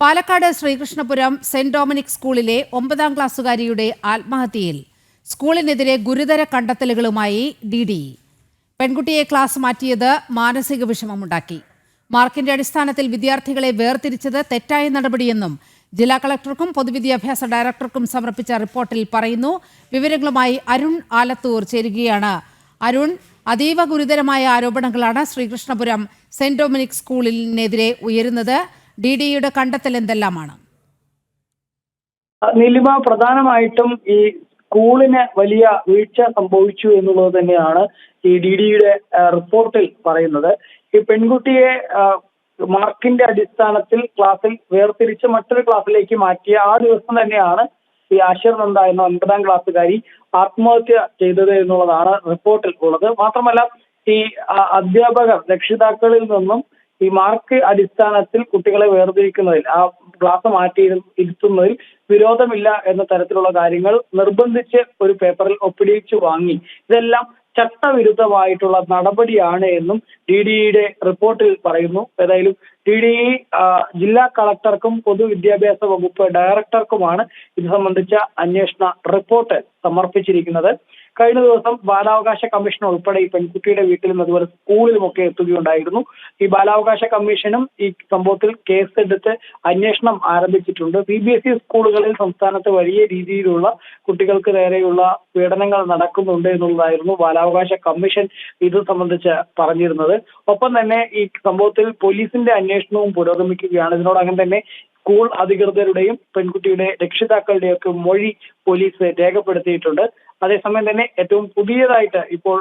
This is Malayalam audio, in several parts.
പാലക്കാട് ശ്രീകൃഷ്ണപുരം സെന്റ് ഡൊമിനിക് സ്കൂളിലെ 9ാം ക്ലാസ്സുകാരിയുടെ ആത്മഹത്യയിൽ സ്കൂളിനെതിരെ ഗുരുതര കണ്ടെത്തലുകളുമായി DDE. പെൺകുട്ടിയെ ക്ലാസ് മാറ്റിയത് മാനസിക വിഷമമുണ്ടാക്കി. മാർക്കിന്റെ അടിസ്ഥാനത്തിൽ വിദ്യാർത്ഥികളെ വേർതിരിച്ചത് തെറ്റായ നടപടിയെന്നും ജില്ലാ കളക്ടർക്കും പൊതുവിദ്യാഭ്യാസ ഡയറക്ടർക്കും സമർപ്പിച്ച റിപ്പോർട്ടിൽ പറയുന്നു. വിവരങ്ങളുമായി അരുൺ ആലത്തൂർ ചേരുകയാണ്. അരുൺ, അതീവ ഗുരുതരമായ ആരോപണങ്ങളാണ് ശ്രീകൃഷ്ണപുരം സെന്റ് ഡൊമിനിക് സ്കൂളിനെതിരെ ഉയരുന്നത്. DDEയുടെ കണ്ടെത്തൽ എന്തെല്ലാമാണ്? നീലിമ, പ്രധാനമായിട്ടും ഈ സ്കൂളിന് വലിയ വീഴ്ച സംഭവിച്ചു എന്നുള്ളത് തന്നെയാണ് ഈ DDEയുടെ റിപ്പോർട്ടിൽ പറയുന്നത്. ഈ പെൺകുട്ടിയെ മാർക്കിന്റെ അടിസ്ഥാനത്തിൽ ക്ലാസ്സിൽ വേർതിരിച്ച് മറ്റൊരു ക്ലാസ്സിലേക്ക് മാറ്റിയ ആ ദിവസം തന്നെയാണ് ഈ ആശിർ നന്ദ എന്ന 9ാം ക്ലാസ്സുകാരി ആത്മഹത്യ ചെയ്തത് എന്നുള്ളതാണ് റിപ്പോർട്ടിൽ ഉള്ളത്. മാത്രമല്ല, ഈ അധ്യാപകർ രക്ഷിതാക്കളിൽ നിന്നും ഈ മാർക്ക് അടിസ്ഥാനത്തിൽ കുട്ടികളെ വേർതിരിക്കുന്നതിൽ, ആ ക്ലാസ് മാറ്റി ഇരുത്തുന്നതിൽ വിരോധമില്ല എന്ന തരത്തിലുള്ള കാര്യങ്ങൾ നിർബന്ധിച്ച് ഒരു പേപ്പറിൽ ഒപ്പിടിച്ചു വാങ്ങി. ഇതെല്ലാം ചട്ടവിരുദ്ധമായിട്ടുള്ള നടപടിയാണ് എന്നും DDEയുടെ റിപ്പോർട്ടിൽ പറയുന്നു. ഏതായാലും DDE ജില്ലാ കളക്ടർക്കും പൊതുവിദ്യാഭ്യാസ വകുപ്പ് ഡയറക്ടർക്കുമാണ് ഇത് സംബന്ധിച്ച അന്വേഷണ റിപ്പോർട്ട് സമർപ്പിച്ചിരിക്കുന്നത്. കഴിഞ്ഞ ദിവസം ബാലാവകാശ കമ്മീഷൻ ഉൾപ്പെടെ ഈ പെൺകുട്ടിയുടെ വീട്ടിലും അതുപോലെ സ്കൂളിലുമൊക്കെ എത്തുകയുണ്ടായിരുന്നു. ഈ ബാലാവകാശ കമ്മീഷനും ഈ സംഭവത്തിൽ കേസെടുത്ത് അന്വേഷണം ആരംഭിച്ചിട്ടുണ്ട്. CBSE സ്കൂളുകളിൽ സംസ്ഥാനത്ത് വലിയ രീതിയിലുള്ള കുട്ടികൾക്ക് നേരെയുള്ള പീഡനങ്ങൾ നടക്കുന്നുണ്ട് എന്നുള്ളതായിരുന്നു ബാലാവകാശ കമ്മീഷൻ ഇത് സംബന്ധിച്ച് പറഞ്ഞിരുന്നത്. ഒപ്പം തന്നെ ഈ സംഭവത്തിൽ പോലീസിന്റെ അന്വേഷണവും പുരോഗമിക്കുകയാണ്. ഇതിനോടകം തന്നെ സ്കൂൾ അധികൃതരുടെയും പെൺകുട്ടിയുടെ രക്ഷിതാക്കളുടെയും ഒക്കെ മൊഴി പോലീസ് രേഖപ്പെടുത്തിയിട്ടുണ്ട്. അതേസമയം തന്നെ ഏറ്റവും പുതിയതായിട്ട് ഇപ്പോൾ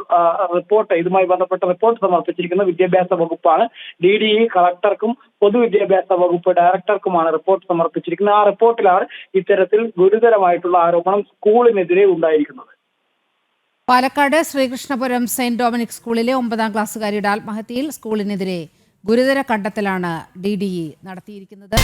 ഇതുമായി ബന്ധപ്പെട്ട റിപ്പോർട്ട് സമർപ്പിച്ചിരിക്കുന്ന വിദ്യാഭ്യാസ വകുപ്പാണ്. DDE കളക്ടർക്കും പൊതുവിദ്യാഭ്യാസ വകുപ്പ് ഡയറക്ടർക്കുമാണ് റിപ്പോർട്ട് സമർപ്പിച്ചിരിക്കുന്നത്. ആ റിപ്പോർട്ടിലാണ് ഇത്തരത്തിൽ ഗുരുതരമായിട്ടുള്ള ആരോപണം സ്കൂളിനെതിരെ ഉണ്ടായിരിക്കുന്നത്. പാലക്കാട് ശ്രീകൃഷ്ണപുരം സെന്റ് ഡൊമിനിക് സ്കൂളിലെ 9ാം ക്ലാസ്സുകാരിയുടെ ആത്മഹത്യയിൽ സ്കൂളിനെതിരെ ഗുരുതര കണ്ടെത്തലാണ് DDE നടത്തിയിരിക്കുന്നത്.